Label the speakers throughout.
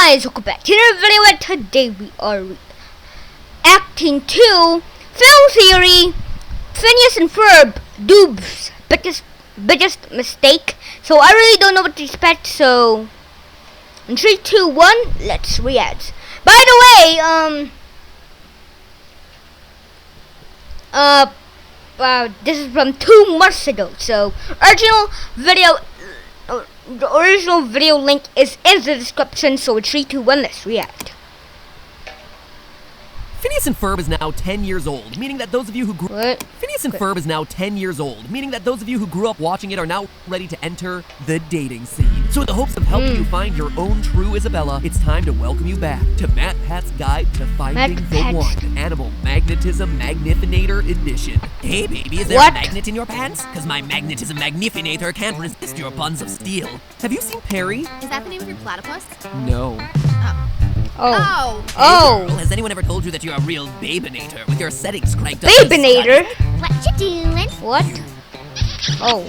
Speaker 1: guys, welcome back to another video, and today we are acting to film theory, Phineas and Ferb, Doof's biggest mistake. So I really don't know what to expect, so in 3, 2, 1, let's react. By the way, this is from 2 months ago, so the original video link is in the description, so in 3, 2, 1, let's react.
Speaker 2: Phineas and Ferb is now 10 years old, meaning that those of you who grew Phineas and Ferb is now 10 years old, meaning that those of you who grew up watching it are now ready to enter the dating scene. So in the hopes of helping you find your own true Isabella, it's time to welcome you back to Matt Pat's Guide to Finding the One, Animal Magnetism Magnifinator Edition. Hey baby, is there a magnet in your pants? Cause my Magnetism Magnifinator can't resist your buns of steel. Have you seen Perry?
Speaker 3: Is that the name of your platypus?
Speaker 2: No.
Speaker 3: Oh.
Speaker 2: Hey girl, has anyone ever told you that you're a real babinator with your settings cranked up?
Speaker 1: Babinator?
Speaker 3: What you doing?
Speaker 1: What? Oh.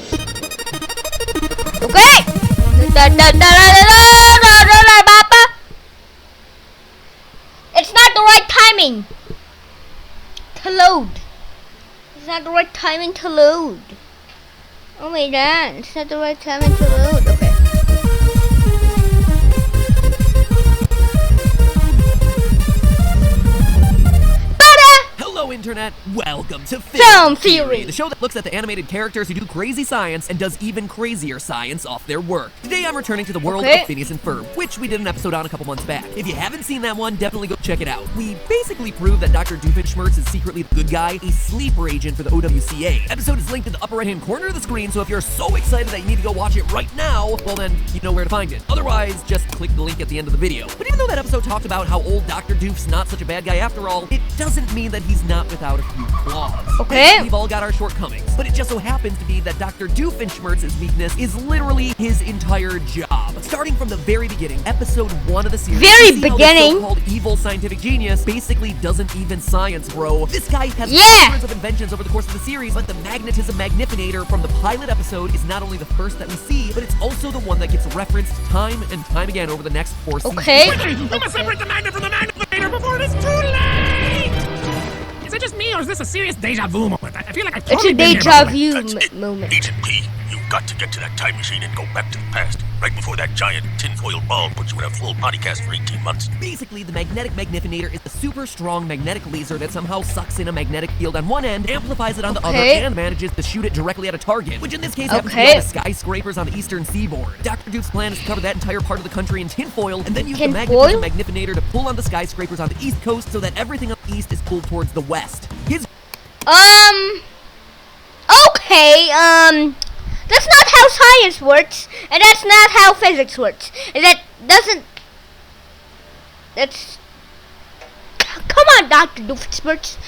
Speaker 1: Okay! It's not the right timing to load. It's not the right timing to load. Oh my god, it's not the right timing to load. Okay.
Speaker 2: Hello Internet, welcome to
Speaker 1: Film Theory,
Speaker 2: the show that looks at the animated characters who do crazy science and does even crazier science off their work. Today I'm returning to the world of Phineas and Ferb, which we did an episode on a couple months back. If you haven't seen that one, definitely go check it out. We basically prove that Dr. Doofenshmirtz is secretly the good guy, a sleeper agent for the OWCA. Episode is linked in the upper right hand corner of the screen, so if you're so excited that you need to go watch it right now, well then, you know where to find it. Otherwise, just click the link at the end of the video. But even though that episode talked about how old Dr. Doof's not such a bad guy after all, it doesn't mean that he's not without a few flaws.
Speaker 1: Okay.
Speaker 2: We've all got our shortcomings, but it just so happens to be that Dr. Doofenshmirtz's weakness is literally his entire job. Starting from the very beginning, episode 1 of the series,
Speaker 1: very beginning,
Speaker 2: so-called evil scientific genius basically doesn't even science, bro. This guy has hundreds of inventions over the course of the series, but the Magnetism Magnifinator from the pilot episode is not only the first that we see, but it's also the one that gets referenced time and time again over the next 4 seasons.
Speaker 1: Okay.
Speaker 4: You must separate the magnet from the magnifinator before it is too late! Is it just me, or is this a serious deja vu moment? I feel like I've totally been
Speaker 1: It's a
Speaker 4: here
Speaker 1: deja vu moment.
Speaker 5: Agent P, you've got to get to that time machine and go back to the past, right before that giant tinfoil ball puts you in a full body cast for 18 months.
Speaker 2: Basically, the magnetic magnifinator is a super strong magnetic laser that somehow sucks in a magnetic field on one end, amplifies it on the other, and manages to shoot it directly at a target, which in this case happens to be on the skyscrapers on the eastern seaboard. Dr. Doof's plan is to cover that entire part of the country in tinfoil, and then use the magnetism magnifinator to pull on the skyscrapers on the east coast so that everything on the east is pulled towards the west.
Speaker 1: Okay, that's not how science works, and that's not how physics works, and come on, Dr. Doofenshmirtz.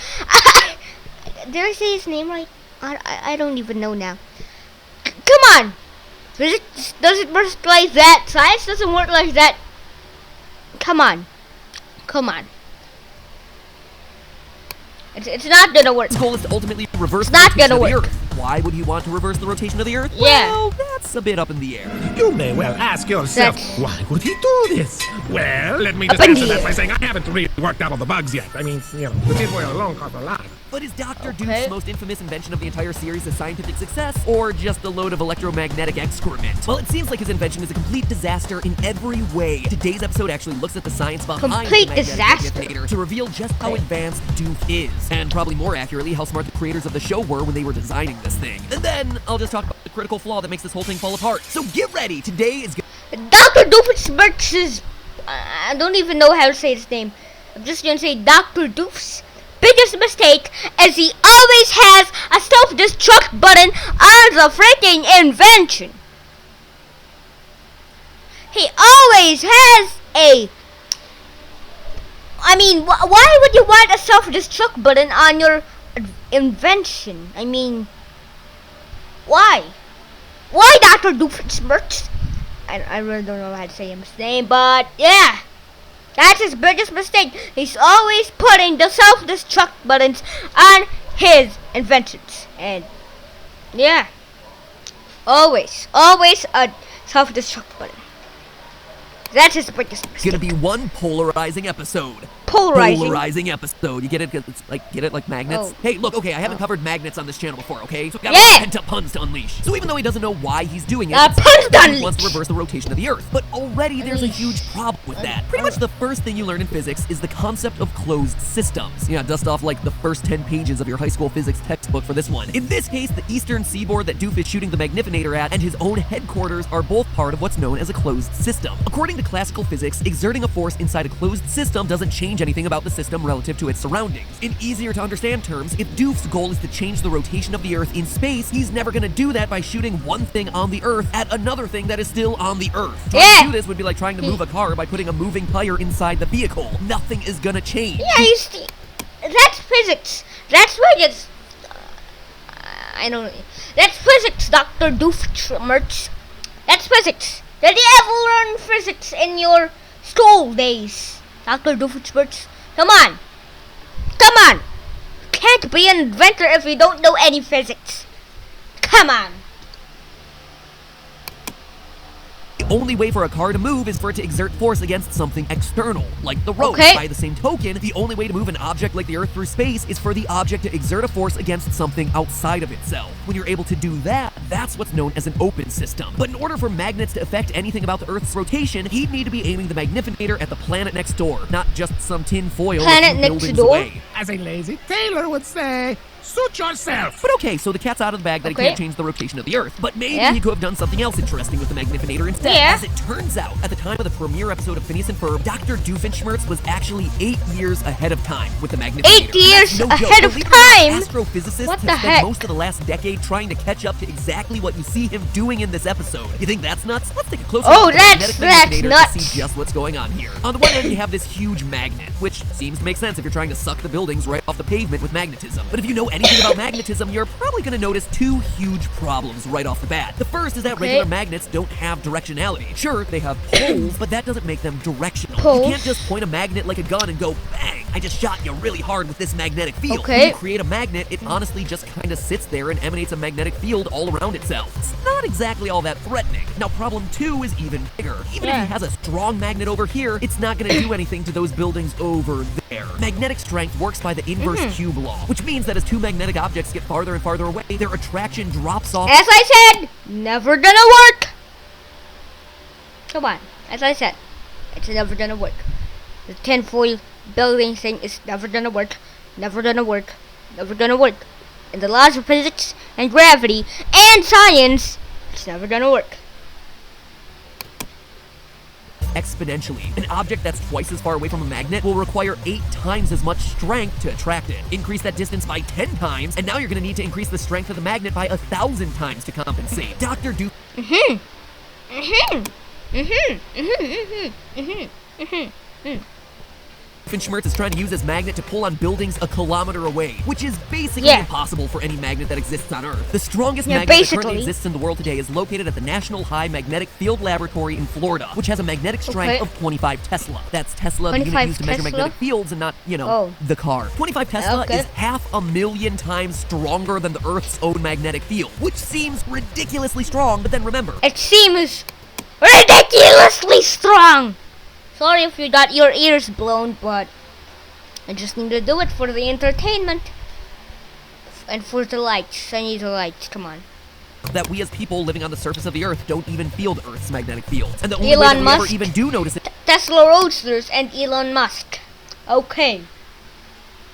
Speaker 1: Did I say his name right? I don't even know now. Come on! Does it work like that? Science doesn't work like that. Come on. It's not gonna work.
Speaker 2: His goal is to ultimately reverse
Speaker 1: the
Speaker 2: rotation of the Earth. Why would he want to reverse the rotation of the Earth?
Speaker 1: Yeah.
Speaker 2: Well, that's a bit up in the air.
Speaker 4: You may well ask yourself, why would he do this? Well, let me just answer that by saying I haven't really worked out all the bugs yet. I mean, you know, the tinfoil alone cost a lot.
Speaker 2: But is Dr. Doof's most infamous invention of the entire series a scientific success, or just a load of electromagnetic excrement? Well, it seems like his invention is a complete disaster in every way. Today's episode actually looks at the science behind the magnetic magnifinator to reveal just how advanced Doof is, and probably more accurately, how smart the creators of the show were when they were designing this thing. And then I'll just talk about the critical flaw that makes this whole thing fall apart. So get ready. Today is
Speaker 1: Dr. Doofenshmirtz is... I don't even know how to say his name. I'm just gonna say Dr. Doof's biggest mistake is he always has a self-destruct button on the freaking invention. He always has a... I mean, why would you want a self-destruct button on your invention? I mean, why? Why, Dr. Doofenshmirtz? I really don't know how to say his name, but yeah. That's his biggest mistake. He's always putting the self-destruct buttons on his inventions. And yeah. Always a self-destruct button. That's his biggest
Speaker 2: It's gonna
Speaker 1: mistake.
Speaker 2: be one polarizing episode.
Speaker 1: Polarizing.
Speaker 2: Polarizing episode. You get it? 'Cause it's like, get it like magnets?
Speaker 1: Oh.
Speaker 2: Hey, look, okay, I haven't covered magnets on this channel before, okay? So we got
Speaker 1: Yeah.
Speaker 2: pent-up puns to unleash. So even though he doesn't know why he's doing it,
Speaker 1: Puns to
Speaker 2: he
Speaker 1: unleash.
Speaker 2: wants to reverse the rotation of the Earth. But already there's a huge problem with that. Pretty much the first thing you learn in physics is the concept of closed systems. Yeah, dust off like the first 10 pages of your high school physics textbook for this one. In this case, the eastern seaboard that Doof is shooting the Magnifinator at and his own headquarters are both part of what's known as a closed system. According to classical physics, exerting a force inside a closed system doesn't change anything about the system relative to its surroundings. In easier to understand terms, if Doof's goal is to change the rotation of the Earth in space, he's never gonna do that by shooting one thing on the Earth at another thing that is still on the Earth. Trying
Speaker 1: Yeah.
Speaker 2: to do this would be like trying to move a car by putting a moving tire inside the vehicle. Nothing is gonna change.
Speaker 1: Yeah, that's physics. That's physics. I don't know. That's physics, Dr. Doofenshmirtz. That's physics. Did you ever learn physics in your school days, Dr. Doofenshmirtz? Come on. Come on. Can't be an inventor if you don't know any physics. Come on.
Speaker 2: The only way for a car to move is for it to exert force against something external, like the road.
Speaker 1: Okay.
Speaker 2: By the same token, the only way to move an object like the Earth through space is for the object to exert a force against something outside of itself. When you're able to do that, that's what's known as an open system. But in order for magnets to affect anything about the Earth's rotation, he'd need to be aiming the Magnifinator at the planet next door, not just some tin foil
Speaker 1: Planet
Speaker 2: a few
Speaker 1: next
Speaker 2: buildings
Speaker 1: door?
Speaker 2: away.
Speaker 4: As a lazy tailor would say, suit yourself.
Speaker 2: But okay, so the cat's out of the bag that
Speaker 1: Okay.
Speaker 2: he can't change the rotation of the Earth. But maybe
Speaker 1: Yeah.
Speaker 2: he could have done something else interesting with the Magnifinator instead.
Speaker 1: Yeah.
Speaker 2: As it turns out, at the time of the premiere episode of Phineas and Ferb, Dr. Doofenshmirtz was actually 8 years ahead of time with the Magnifinator.
Speaker 1: 8 years
Speaker 2: That's no joke.
Speaker 1: ahead of
Speaker 2: Believe it or not,
Speaker 1: time?
Speaker 2: Astrophysicists
Speaker 1: What
Speaker 2: have
Speaker 1: the
Speaker 2: spent
Speaker 1: heck?
Speaker 2: most of the last decade trying to catch up to exactly what you see him doing in this episode. You think that's nuts? Let's take a closer
Speaker 1: Oh,
Speaker 2: look at the
Speaker 1: that's
Speaker 2: magnetic Magnifinator
Speaker 1: nuts.
Speaker 2: to see just what's going on here. On the one hand, you have this huge magnet, which seems to make sense if you're trying to suck the buildings right off the pavement with magnetism. But if you know anything about magnetism, you're probably going to notice two huge problems right off the bat. The first is that
Speaker 1: Okay.
Speaker 2: regular magnets don't have directionality. Sure, they have poles, but that doesn't make them directional.
Speaker 1: Poles?
Speaker 2: You can't just point a magnet like a gun and go, bang, I just shot you really hard with this magnetic field.
Speaker 1: Okay.
Speaker 2: When you create a magnet, it honestly just kind of sits there and emanates a magnetic field all around itself. It's not exactly all that threatening. Now, problem two is even bigger. Even if
Speaker 1: Yeah.
Speaker 2: he has a strong magnet over here, it's not going to do anything to those buildings over there. Magnetic strength works by the inverse cube law, which means that as two magnetic objects get farther and farther away, their attraction drops off.
Speaker 1: As I said, never gonna work. Come on, as I said, it's never gonna work. The tinfoil building thing is never gonna work. Never gonna work. Never gonna work. In the laws of physics and gravity and science, it's never gonna work.
Speaker 2: Exponentially. An object that's twice as far away from a magnet will require 8 times as much strength to attract it. Increase that distance by 10 times, and now you're going to need to increase the strength of the magnet by 1,000 times to compensate. Dr. Doof Doofenshmirtz is trying to use his magnet to pull on buildings a kilometer away, which is basically
Speaker 1: Yeah.
Speaker 2: impossible for any magnet that exists on Earth. The strongest
Speaker 1: Yeah,
Speaker 2: magnet that
Speaker 1: basically.
Speaker 2: currently exists in the world today is located at the National High Magnetic Field Laboratory in Florida, which has a magnetic strength
Speaker 1: Okay.
Speaker 2: of 25 Tesla. That's Tesla, the unit
Speaker 1: 25
Speaker 2: used to measure
Speaker 1: Tesla?
Speaker 2: magnetic fields and not,
Speaker 1: Oh.
Speaker 2: the car. 25 Tesla
Speaker 1: Okay.
Speaker 2: is 500,000 times stronger than the Earth's own magnetic field, which seems ridiculously strong, but then remember,
Speaker 1: It seems ridiculously strong. Sorry if you got your ears blown, but I just need to do it for the entertainment and for the lights. I need the lights. Come on.
Speaker 2: that we as people living on the surface of the Earth don't even feel the Earth's magnetic fields. And the only way
Speaker 1: Elon
Speaker 2: that we ever
Speaker 1: Musk.
Speaker 2: even do notice
Speaker 1: Tesla Roadsters and Elon Musk. Okay.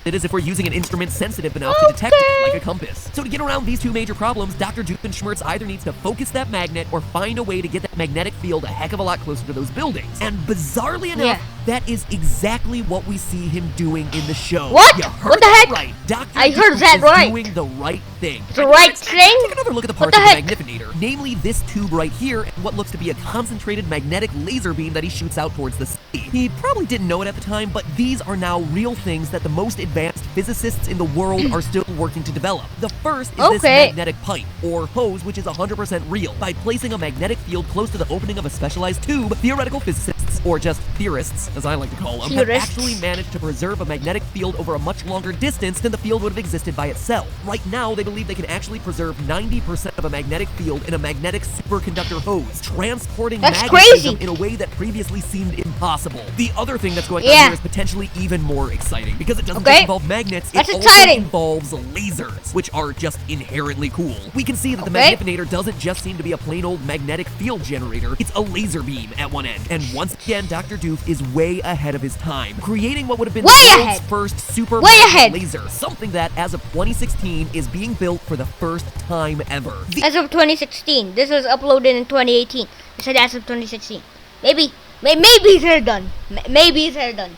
Speaker 2: it is if we're using an instrument sensitive enough to detect it,
Speaker 1: Okay.
Speaker 2: like a compass. So to get around these two major problems, Dr. Doofenshmirtz either needs to focus that magnet or find a way to get that magnetic field a heck of a lot closer to those buildings. And bizarrely enough,
Speaker 1: Yeah.
Speaker 2: that is exactly what we see him doing in the show.
Speaker 1: What?
Speaker 2: You heard
Speaker 1: What the
Speaker 2: that
Speaker 1: heck?
Speaker 2: right. Dr.
Speaker 1: I heard
Speaker 2: Doof
Speaker 1: that
Speaker 2: is
Speaker 1: right.
Speaker 2: doing the right thing.
Speaker 1: The right thing?
Speaker 2: Take another look at the
Speaker 1: What
Speaker 2: parts
Speaker 1: the
Speaker 2: of the
Speaker 1: heck?
Speaker 2: Magnifinator, namely this tube right here and what looks to be a concentrated magnetic laser beam that he shoots out towards the sea. He probably didn't know it at the time, but these are now real things that the most advanced physicists in the world are still working to develop. The first is this
Speaker 1: Okay.
Speaker 2: magnetic pipe, or hose, which is 100% real. By placing a magnetic field close to the opening of a specialized tube, theoretical physicists or just theorists, as I like to call them, have actually managed to preserve a magnetic field over a much longer distance than the field would have existed by itself. Right now, they believe they can actually preserve 90% of a magnetic field in a magnetic superconductor hose, transporting magnetism in a way that previously seemed impossible. The other thing that's going on here is potentially even more exciting, because it doesn't just involve magnets, it also involves lasers, which are just inherently cool. We can see that the Magnifinator doesn't just seem to be a plain old magnetic field generator, it's a laser beam at one end. And once again, Dr. Doof is way ahead of his time, creating what would have been the world's first super laser, something that, as of 2016, is being built for the first time ever.
Speaker 1: As of 2016. This was uploaded in 2018. It said as of 2016. Maybe they're done. Maybe they're done.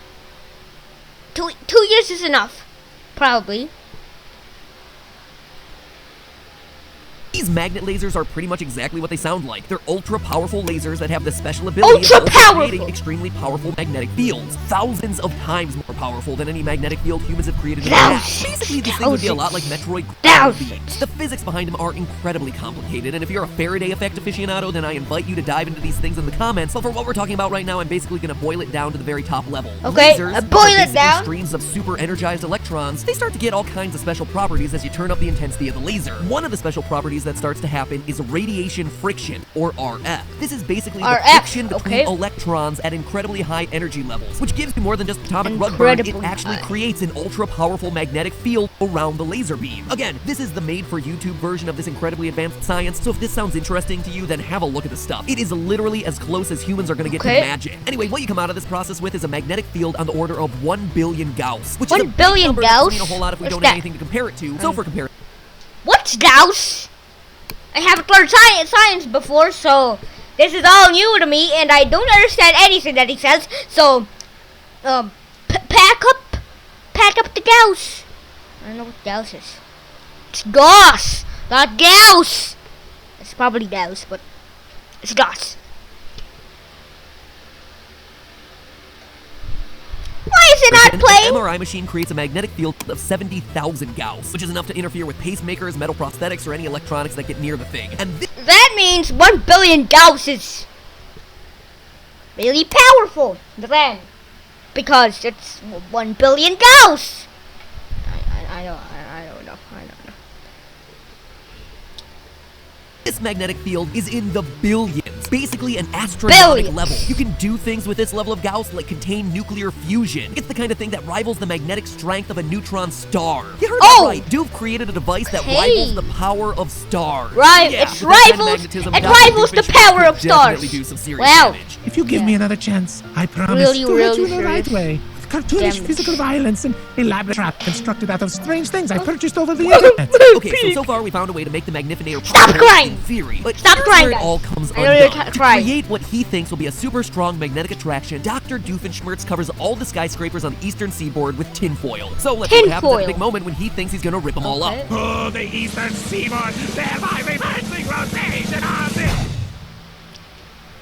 Speaker 1: 2 years is enough. Probably.
Speaker 2: These magnet lasers are pretty much exactly what they sound like. They're ultra-powerful lasers that have the special ability of creating extremely powerful magnetic fields. Thousands of times more powerful than any magnetic field humans have created in the past. Basically, these things would be a lot like Metroid beams. The physics behind them are incredibly complicated, and if you're a Faraday effect aficionado, then I invite you to dive into these things in the comments. But for what we're talking about right now, I'm basically going to boil it down to the very top level.
Speaker 1: Okay,
Speaker 2: lasers,
Speaker 1: boil it down.
Speaker 2: Streams of super-energized electrons, they start to get all kinds of special properties as you turn up the intensity of the laser. One of the special properties that starts to happen is radiation friction, or RF. This is basically the friction between electrons at incredibly high energy levels, which gives you more than just atomic rug burn. It actually creates an ultra-powerful magnetic field around the laser beam. Again, this is the made-for-YouTube version of this incredibly advanced science, so if this sounds interesting to you, then have a look at the stuff. It is literally as close as humans are going to get to magic. Anyway, what you come out of this process with is a magnetic field on the order of 1 billion Gauss, which is a big number that doesn't mean a whole lot if we don't have anything to compare it to. So for comparison,
Speaker 1: what's Gauss? I haven't learned science before, so this is all new to me, and I don't understand anything that he says. So, pack up the Gauss. I don't know what Gauss is. It's Gauss, not Gauss. It's probably Gauss, but it's Gauss. Why is it not playing?
Speaker 2: An MRI machine creates a magnetic field of 70,000 Gauss, which is enough to interfere with pacemakers, metal prosthetics, or any electronics that get near the thing. And
Speaker 1: that means 1 billion Gauss is really powerful then, because it's 1 billion Gauss. I don't know.
Speaker 2: This magnetic field is in the billions, basically an astronomical level. You can do things with this level of Gauss like contain nuclear fusion. It's the kind of thing that rivals the magnetic strength of a neutron star. You heard that right. Doof created a device that rivals the power of stars.
Speaker 1: Right, it rivals the power of stars.
Speaker 2: Do some serious damage.
Speaker 4: If you give me another chance, I promise to hurt you in the right way. Cartoonish physical violence and elaborate trap constructed out of strange things I purchased over the internet.
Speaker 2: Okay, so far we found a way to make the Magnifinator
Speaker 1: crying!
Speaker 2: In theory, but
Speaker 1: stop crying,
Speaker 2: it all comes undone. To create what he thinks will be a super strong magnetic attraction, Dr. Doofenshmirtz covers all the skyscrapers on the eastern seaboard with tinfoil. So let's see what happens at the big moment when he thinks he's gonna rip them all up.
Speaker 4: Oh, the eastern seaboard, thereby reversing rotation of this.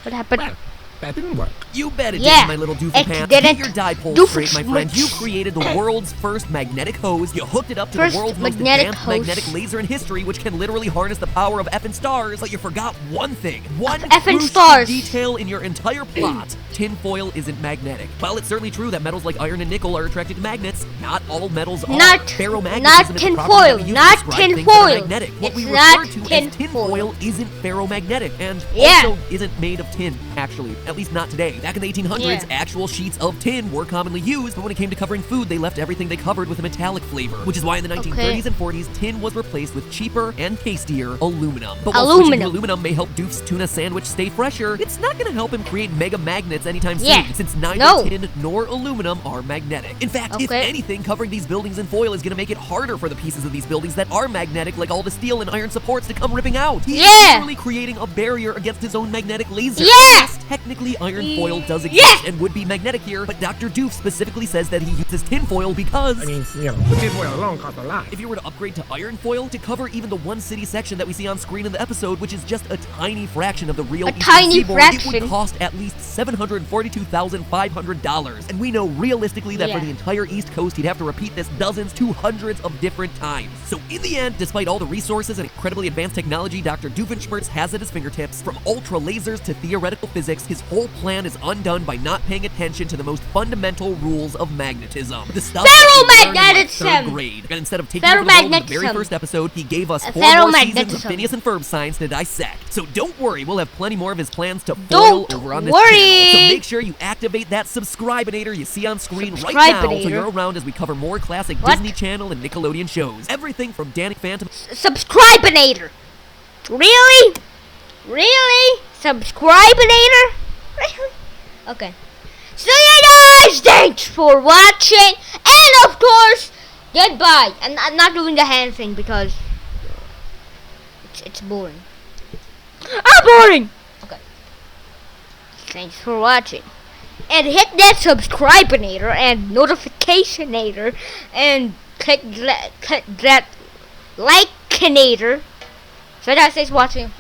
Speaker 1: What happened?
Speaker 4: Well, that didn't work.
Speaker 2: You bet it did, my little doofy pants. Get your dipole straight, my friend. You created the world's first magnetic hose. You hooked it up to the world's most advanced magnetic laser in history, which can literally harness the power of effing stars. But you forgot one thing. One crucial detail in your entire plot. Tinfoil isn't magnetic. While it's certainly true that metals like iron and nickel are attracted to magnets, not all metals are. Ferromagnetism
Speaker 1: not tinfoil. Not tinfoil.
Speaker 2: Magnetic. What we refer to as tinfoil isn't ferromagnetic, and also isn't made of tin, actually. At least not today. Back in the 1800s, actual sheets of tin were commonly used, but when it came to covering food, they left everything they covered with a metallic flavor, which is why in the 1930s and 40s, tin was replaced with cheaper and tastier aluminum. But while switching to aluminum may help Doof's tuna sandwich stay fresher, it's not going to help him create mega magnets anytime soon, since neither tin nor aluminum are magnetic. In fact, if anything, covering these buildings in foil is going to make it harder for the pieces of these buildings that are magnetic, like all the steel and iron supports, to come ripping out. He's literally creating a barrier against his own magnetic laser. Yes, technically iron foil does exist and would be magnetic here, but Dr. Doof specifically says that he uses tinfoil because,
Speaker 4: I mean, the tinfoil alone costs a lot.
Speaker 2: If you were to upgrade to iron foil to cover even the one city section that we see on screen in the episode, which is just a tiny fraction of the real Eastern Seaboard, it would cost at least $742,500. And we know realistically that for the entire East Coast, he'd have to repeat this dozens to hundreds of different times. So in the end, despite all the resources and incredibly advanced technology Dr. Doofenshmirtz has at his fingertips, from ultra lasers to theoretical physics, physics, his whole plan is undone by not paying attention to the most fundamental rules of magnetism. The stuff that we learned in like third grade. And instead of taking over the world in the very first episode, he gave us 4 more seasons of Phineas and Ferb science to dissect. So don't worry, we'll have plenty more of his plans to foil over on this channel. So make sure you activate that subscribe-inator you see on screen right now so you're around as we cover more classic Disney Channel and Nickelodeon shows. Everything from Danny Phantom.
Speaker 1: Subscribe-inator! Really? Really? Subscribe-inator? Really? Okay. So yeah guys, thanks for watching, and of course, goodbye. I'm not doing the hand thing because it's boring. Boring! Okay. Thanks for watching. And hit that subscribe-inator and notification-ator and click that like-inator so that says watching.